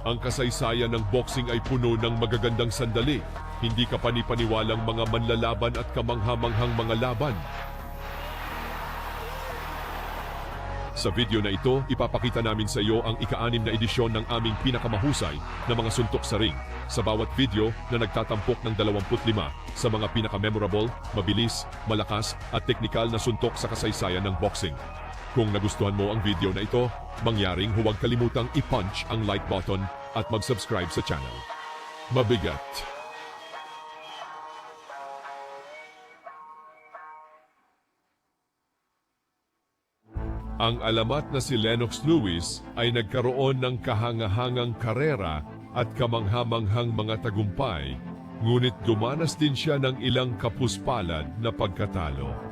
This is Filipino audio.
Ang kasaysayan ng boxing ay puno ng magagandang sandali, hindi kapani-paniwalang mga manlalaban at kamangha-manghang mga laban. Sa video na ito, ipapakita namin sa iyo ang ika-6 na edisyon ng aming pinakamahusay na mga suntok sa ring. Sa bawat video na nagtatampok ng 25 sa mga pinaka-memorable, mabilis, malakas at teknikal na suntok sa kasaysayan ng boxing. Kung nagustuhan mo ang video na ito, mangyaring huwag kalimutang i-punch ang like button at mag-subscribe sa channel. Mabigat! Ang alamat na si Lennox Lewis ay nagkaroon ng kahangahangang karera at kamanghamanghang mga tagumpay, ngunit dumanas din siya ng ilang kapuspalad na pagkatalo.